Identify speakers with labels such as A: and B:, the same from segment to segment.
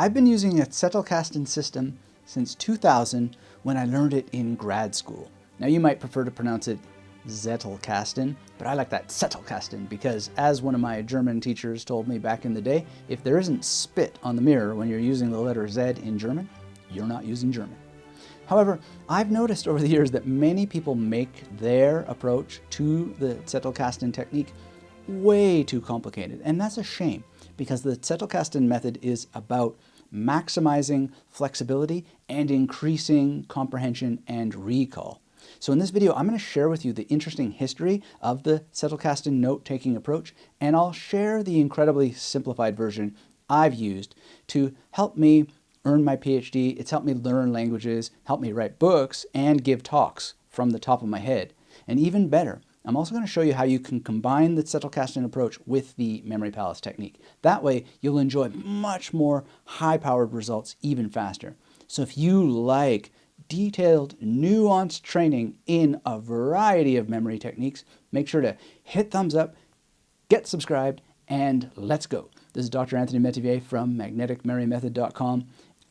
A: I've been using a Zettelkasten system since 2000 when I learned it in grad school. Now you might prefer to pronounce it Zettelkasten, but I like that Zettelkasten because, as one of my German teachers told me back in the day, if there isn't spit on the mirror when you're using the letter Z in German, you're not using German. However, I've noticed over the years that many people make their approach to the Zettelkasten technique way too complicated, and that's a shame because the Zettelkasten method is about maximizing flexibility and increasing comprehension and recall. So in this video, I'm going to share with you the interesting history of the Zettelkasten note-taking approach, and I'll share the incredibly simplified version I've used to help me earn my PhD. It's helped me learn languages, help me write books, and give talks from the top of my head. And even better, I'm also going to show you how you can combine the Zettelkasten approach with the memory palace technique. That way, you'll enjoy much more high-powered results even faster. So if you like detailed, nuanced training in a variety of memory techniques, make sure to hit thumbs up, get subscribed, and let's go. This is Dr. Anthony Metivier from magneticmerrymethod.com,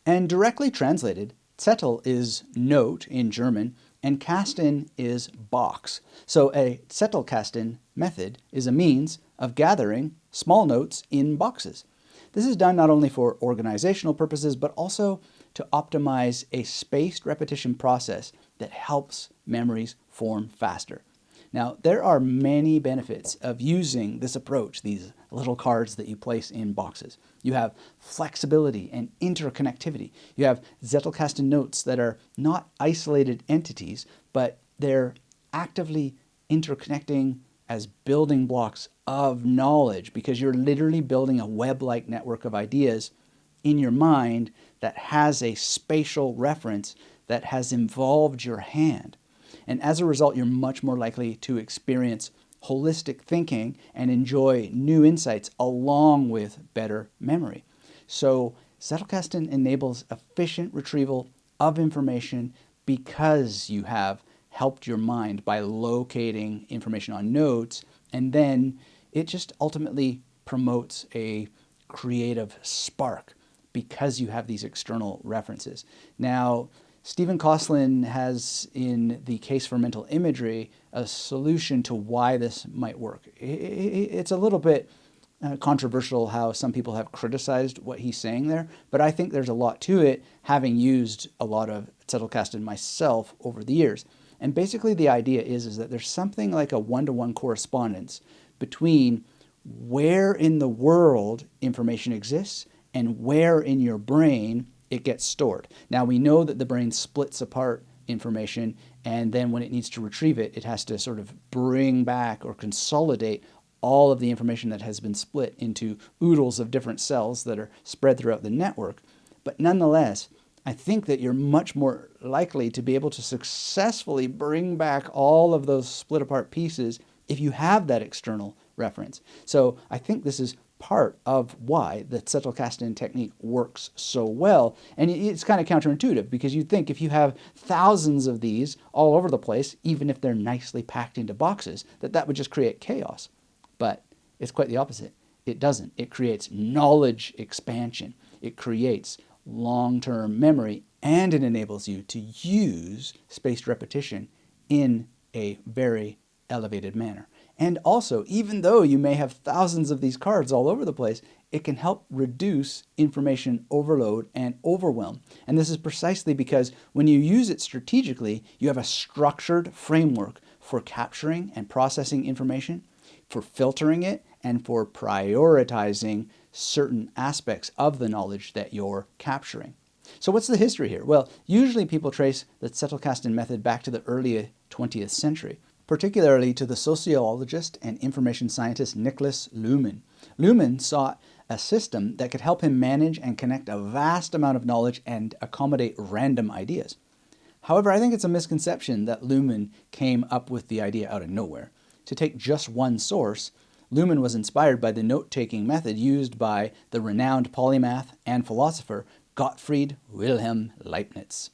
A: and directly translated, Zettel is note in German, and Kasten is box. So a Zettelkasten method is a means of gathering small notes in boxes. This is done not only for organizational purposes, but also to optimize a spaced repetition process that helps memories form faster. Now, there are many benefits of using this approach, these little cards that you place in boxes. You have flexibility and interconnectivity. You have Zettelkasten notes that are not isolated entities, but they're actively interconnecting as building blocks of knowledge, because you're literally building a web-like network of ideas in your mind that has a spatial reference that has involved your hand. And as a result, you're much more likely to experience holistic thinking and enjoy new insights along with better memory. So Zettelkasten enables efficient retrieval of information because you have helped your mind by locating information on notes, and then it just ultimately promotes a creative spark because you have these external references. Now, Stephen Kosslyn has, in the Case for Mental Imagery, a solution to why this might work. It's a little bit controversial how some people have criticized what he's saying there, but I think there's a lot to it, having used a lot of Zettelkasten myself over the years. And basically the idea is that there's something like a one-to-one correspondence between where in the world information exists and where in your brain it gets stored. Now, we know that the brain splits apart information, and then when it needs to retrieve it, it has to sort of bring back or consolidate all of the information that has been split into oodles of different cells that are spread throughout the network. But nonetheless, I think that you're much more likely to be able to successfully bring back all of those split apart pieces if you have that external reference. So I think this is part of why the Zettelkasten technique works so well. And it's kind of counterintuitive, because you'd think if you have thousands of these all over the place, even if they're nicely packed into boxes, that would just create chaos. But it's quite the opposite. It doesn't. It creates knowledge expansion. It creates long-term memory, and it enables you to use spaced repetition in a very elevated manner. And also, even though you may have thousands of these cards all over the place, it can help reduce information overload and overwhelm. And this is precisely because when you use it strategically, you have a structured framework for capturing and processing information, for filtering it, and for prioritizing certain aspects of the knowledge that you're capturing. So what's the history here? Well, usually people trace the Zettelkasten method back to the early 20th century, particularly to the sociologist and information scientist Niklas Luhmann. Luhmann sought a system that could help him manage and connect a vast amount of knowledge and accommodate random ideas. However, I think it's a misconception that Luhmann came up with the idea out of nowhere. To take just one source, Luhmann was inspired by the note-taking method used by the renowned polymath and philosopher Gottfried Wilhelm Leibniz.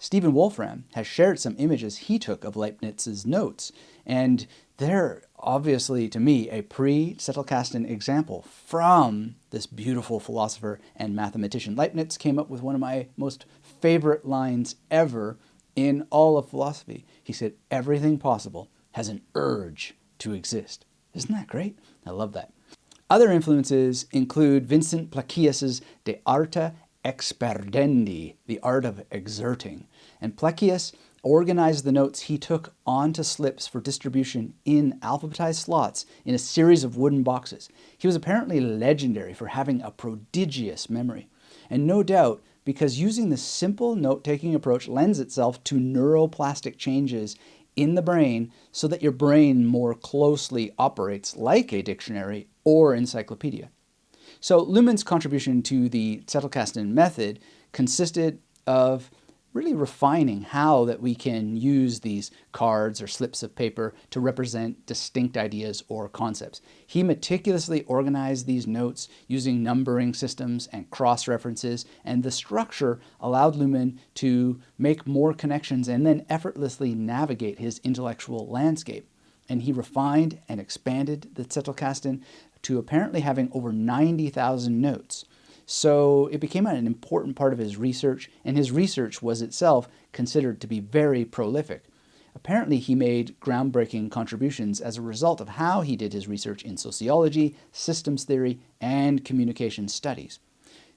A: Stephen Wolfram has shared some images he took of Leibniz's notes, And they're obviously, to me, a pre-Zettelkasten example from this beautiful philosopher and mathematician. Leibniz came up with one of my most favorite lines ever in all of philosophy. He said, "Everything possible has an urge to exist." Isn't that great? I love that. Other influences include Vincent Placius's De Arte Experdendi, the art of exerting. And Placius organized the notes he took onto slips for distribution in alphabetized slots in a series of wooden boxes. He was apparently legendary for having a prodigious memory. And no doubt, because using this simple note-taking approach lends itself to neuroplastic changes in the brain so that your brain more closely operates like a dictionary or encyclopedia. So Luhmann's contribution to the Zettelkasten method consisted of really refining how that we can use these cards or slips of paper to represent distinct ideas or concepts. He meticulously organized these notes using numbering systems and cross-references, and the structure allowed Luhmann to make more connections and then effortlessly navigate his intellectual landscape. And he refined and expanded the Zettelkasten to apparently having over 90,000 notes. So it became an important part of his research, and his research was itself considered to be very prolific. Apparently, he made groundbreaking contributions as a result of how he did his research in sociology, systems theory, and communication studies.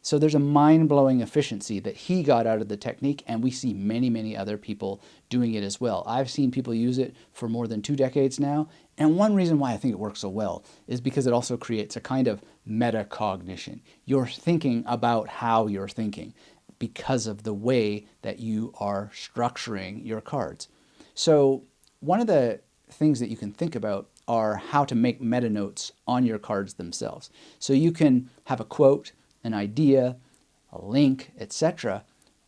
A: So there's a mind-blowing efficiency that he got out of the technique, and we see many, many other people doing it as well. I've seen people use it for more than 2 decades now, and one reason why I think it works so well is because it also creates a kind of metacognition. You're thinking about how you're thinking because of the way that you are structuring your cards. So one of the things that you can think about are how to make meta notes on your cards themselves. So you can have a quote, an idea, a link, etc.,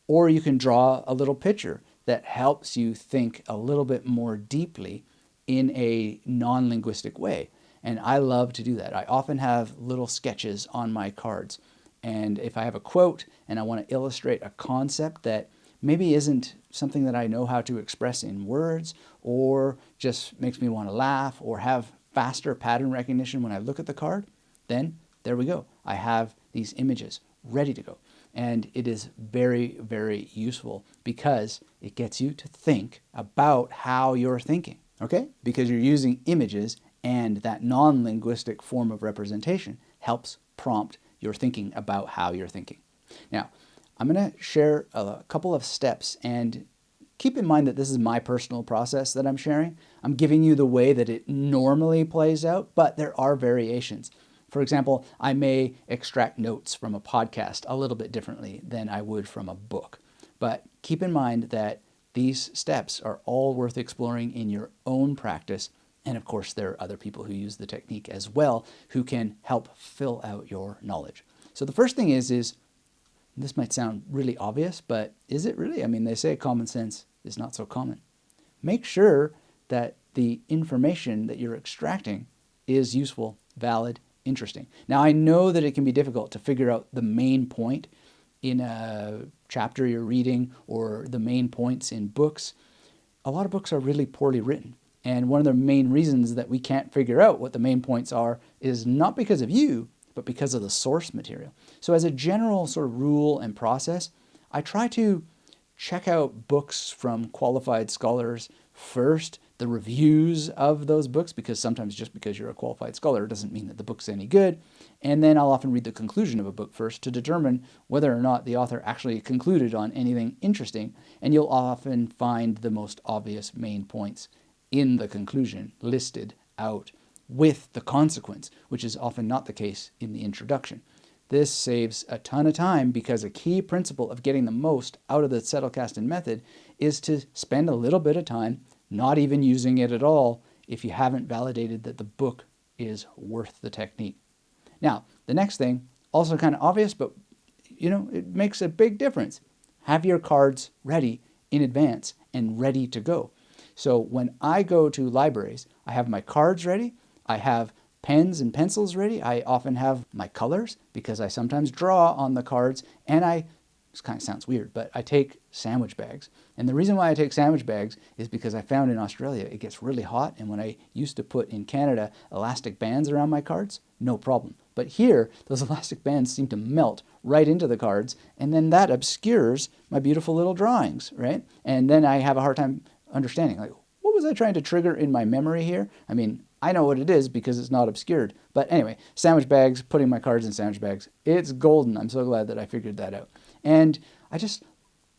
A: or you can draw a little picture that helps you think a little bit more deeply in a non-linguistic way. And I love to do that. I often have little sketches on my cards. And if I have a quote and I want to illustrate a concept that maybe isn't something that I know how to express in words, or just makes me want to laugh or have faster pattern recognition when I look at the card, then there we go. I have these images ready to go. And it is very, very useful because it gets you to think about how you're thinking, okay? Because you're using images, and that non-linguistic form of representation helps prompt your thinking about how you're thinking. Now, I'm going to share a couple of steps, and keep in mind that this is my personal process that I'm sharing. I'm giving you the way that it normally plays out, but there are variations. For example, I may extract notes from a podcast a little bit differently than I would from a book. But keep in mind that these steps are all worth exploring in your own practice. And of course, there are other people who use the technique as well who can help fill out your knowledge. So the first thing is this might sound really obvious, but is it really? I mean, they say common sense is not so common. Make sure that the information that you're extracting is useful, valid, interesting. Now, I know that it can be difficult to figure out the main point in a chapter you're reading or the main points in books. A lot of books are really poorly written. And one of the main reasons that we can't figure out what the main points are is not because of you, but because of the source material. So as a general sort of rule and process, I try to check out books from qualified scholars first, the reviews of those books, because sometimes just because you're a qualified scholar doesn't mean that the book's any good. And then I'll often read the conclusion of a book first to determine whether or not the author actually concluded on anything interesting. And you'll often find the most obvious main points in the conclusion listed out with the consequence, which is often not the case in the introduction. This saves a ton of time because a key principle of getting the most out of the Zettelkasten method is to spend a little bit of time not even using it at all if you haven't validated that the book is worth the technique. Now, the next thing, also kind of obvious, but it makes a big difference. Have your cards ready in advance and ready to go. So when I go to libraries, I have my cards ready, I have pens and pencils ready, I often have my colors because I sometimes draw on the cards, and I This kind of sounds weird, but I take sandwich bags. And the reason why I take sandwich bags is because I found in Australia it gets really hot, and when I used to put in Canada elastic bands around my cards, no problem. But here, those elastic bands seem to melt right into the cards, and then that obscures my beautiful little drawings, right? And then I have a hard time understanding, like, what was I trying to trigger in my memory here? I mean, I know what it is because it's not obscured. But anyway, sandwich bags, putting my cards in sandwich bags, it's golden. I'm so glad that I figured that out. And I just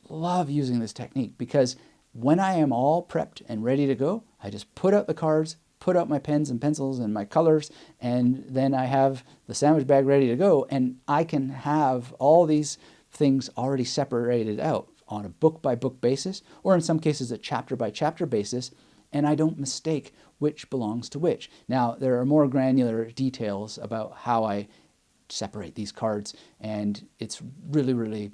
A: love using this technique because when I am all prepped and ready to go, I just put out the cards, put out my pens and pencils and my colors, and then I have the sandwich bag ready to go, and I can have all these things already separated out on a book-by-book basis, or in some cases a chapter-by-chapter basis, and I don't mistake which belongs to which. Now, there are more granular details about how I separate these cards, and it's really, really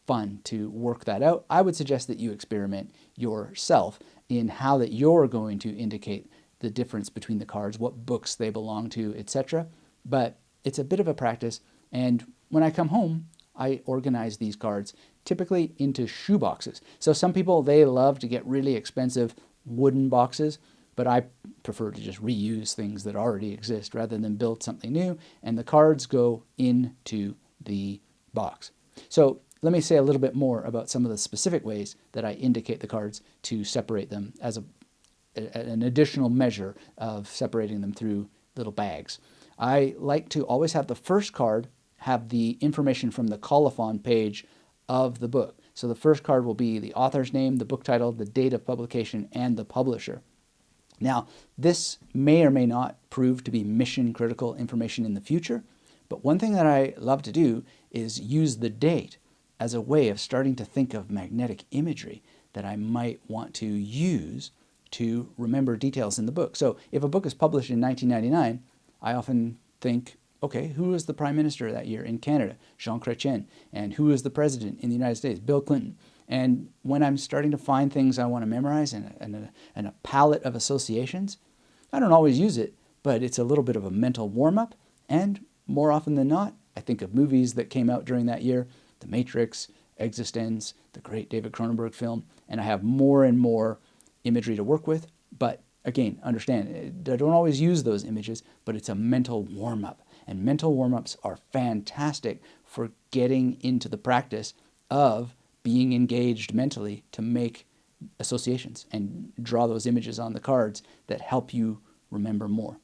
A: fun to work that out. I would suggest that you experiment yourself in how that you're going to indicate the difference between the cards, what books they belong to, etc. But it's a bit of a practice, and when I come home, I organize these cards typically into shoe boxes. So some people, they love to get really expensive wooden boxes, but I prefer to just reuse things that already exist rather than build something new, and the cards go into the box. So let me say a little bit more about some of the specific ways that I indicate the cards to separate them as an additional measure of separating them through little bags. I like to always have the first card have the information from the colophon page of the book. So the first card will be the author's name, the book title, the date of publication, and the publisher. Now, this may or may not prove to be mission critical information in the future, but one thing that I love to do is use the date as a way of starting to think of magnetic imagery that I might want to use to remember details in the book. So if a book is published in 1999, I often think, okay, who was the Prime Minister that year in Canada? Jean Chrétien. And who was the President in the United States? Bill Clinton. And when I'm starting to find things I want to memorize and a palette of associations, I don't always use it, but it's a little bit of a mental warm-up. And more often than not, I think of movies that came out during that year, The Matrix, Existence, the great David Cronenberg film, and I have more and more imagery to work with. But again, understand, I don't always use those images, but it's a mental warm-up. And mental warm-ups are fantastic for getting into the practice of being engaged mentally to make associations and draw those images on the cards that help you remember more.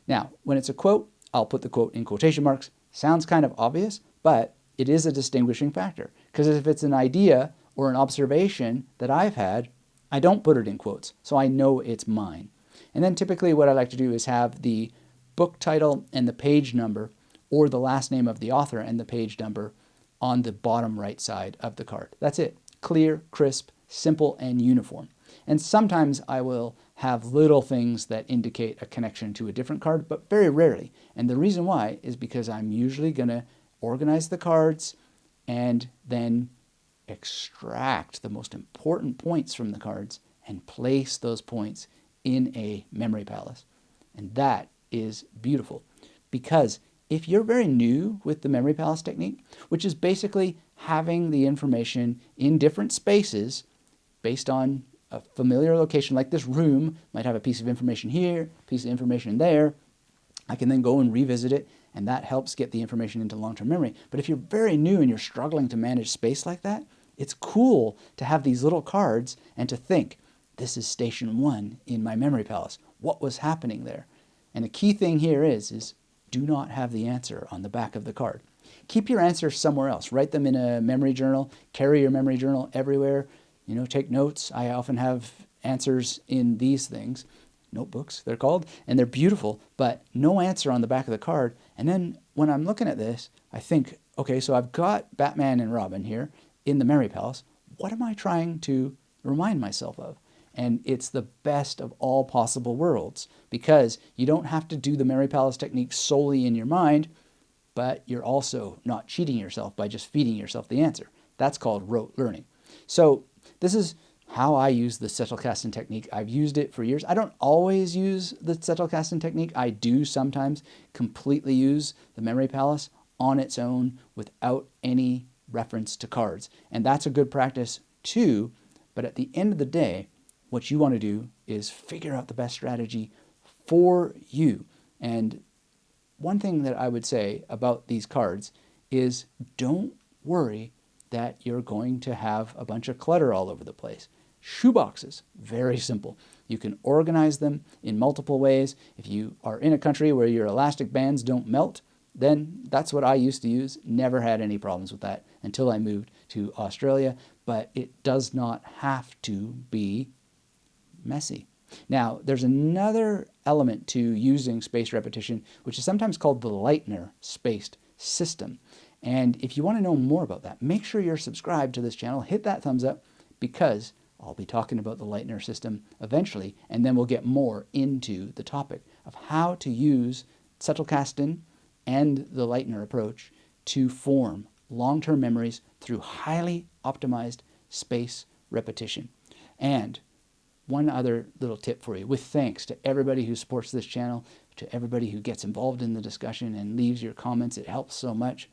A: Now, when it's a quote, I'll put the quote in quotation marks. Sounds kind of obvious, but it is a distinguishing factor. Because if it's an idea or an observation that I've had, I don't put it in quotes, so I know it's mine. And then typically what I like to do is have the book title and the page number, or the last name of the author and the page number on the bottom right side of the card. That's it. Clear, crisp, simple, and uniform. And sometimes I will have little things that indicate a connection to a different card, but very rarely. And the reason why is because I'm usually going to organize the cards and then extract the most important points from the cards and place those points in a memory palace. And that is beautiful, because if you're very new with the memory palace technique, which is basically having the information in different spaces based on a familiar location, like this room might have a piece of information here, a piece of information there, I can then go and revisit it, and that helps get the information into long-term memory. But if you're very new and you're struggling to manage space like that, it's cool to have these little cards and to think, this is station 1 in my memory palace. What was happening there? And the key thing here is do not have the answer on the back of the card. Keep your answers somewhere else. Write them in a memory journal. Carry your memory journal everywhere. Take notes. I often have answers in these things, notebooks they're called, and they're beautiful, but no answer on the back of the card. And then when I'm looking at this, I think, okay, so I've got Batman and Robin here in the memory palace. What am I trying to remind myself of? And it's the best of all possible worlds, because you don't have to do the memory palace technique solely in your mind, but you're also not cheating yourself by just feeding yourself the answer. That's called rote learning. So this is how I use the Zettelkasten technique. I've used it for years. I don't always use the Zettelkasten technique. I do sometimes completely use the memory palace on its own without any reference to cards. And that's a good practice too. But at the end of the day, what you want to do is figure out the best strategy for you. And one thing that I would say about these cards is don't worry that you're going to have a bunch of clutter all over the place. Shoeboxes, very simple. You can organize them in multiple ways. If you are in a country where your elastic bands don't melt, then that's what I used to use. Never had any problems with that until I moved to Australia. But it does not have to be messy. Now, there's another element to using spaced repetition, which is sometimes called the Leitner spaced system. And if you want to know more about that, make sure you're subscribed to this channel. Hit that thumbs up, because I'll be talking about the Leitner system eventually, and then we'll get more into the topic of how to use Zettelkasten and the Leitner approach to form long-term memories through highly optimized space repetition. And one other little tip for you, with thanks to everybody who supports this channel, to everybody who gets involved in the discussion and leaves your comments, it helps so much.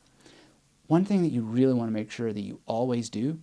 A: One thing that you really want to make sure that you always do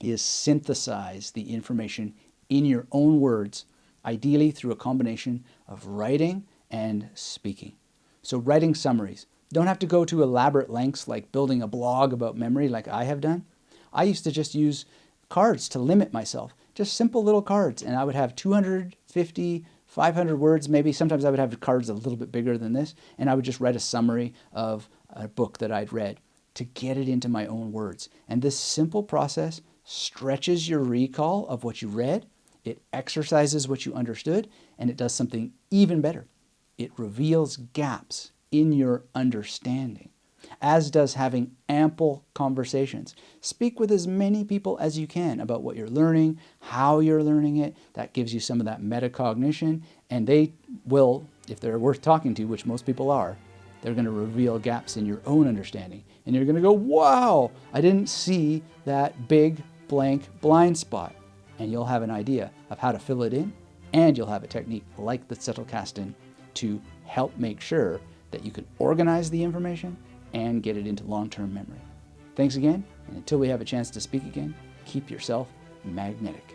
A: is synthesize the information in your own words, ideally through a combination of writing and speaking. So writing summaries. Don't have to go to elaborate lengths like building a blog about memory like I have done. I used to just use cards to limit myself. Just simple little cards, and I would have 250, 500 words maybe. Sometimes I would have cards a little bit bigger than this, and I would just write a summary of a book that I'd read to get it into my own words. And this simple process stretches your recall of what you read, it exercises what you understood, and it does something even better. It reveals gaps in your understanding, as does having ample conversations. Speak with as many people as you can about what you're learning, how you're learning it. That gives you some of that metacognition, and they will, if they're worth talking to, which most people are, they're going to reveal gaps in your own understanding. And you're going to go, wow, I didn't see that big blank blind spot. And you'll have an idea of how to fill it in, and you'll have a technique like the Zettelkasten to help make sure that you can organize the information and get it into long-term memory. Thanks again, and until we have a chance to speak again, keep yourself magnetic.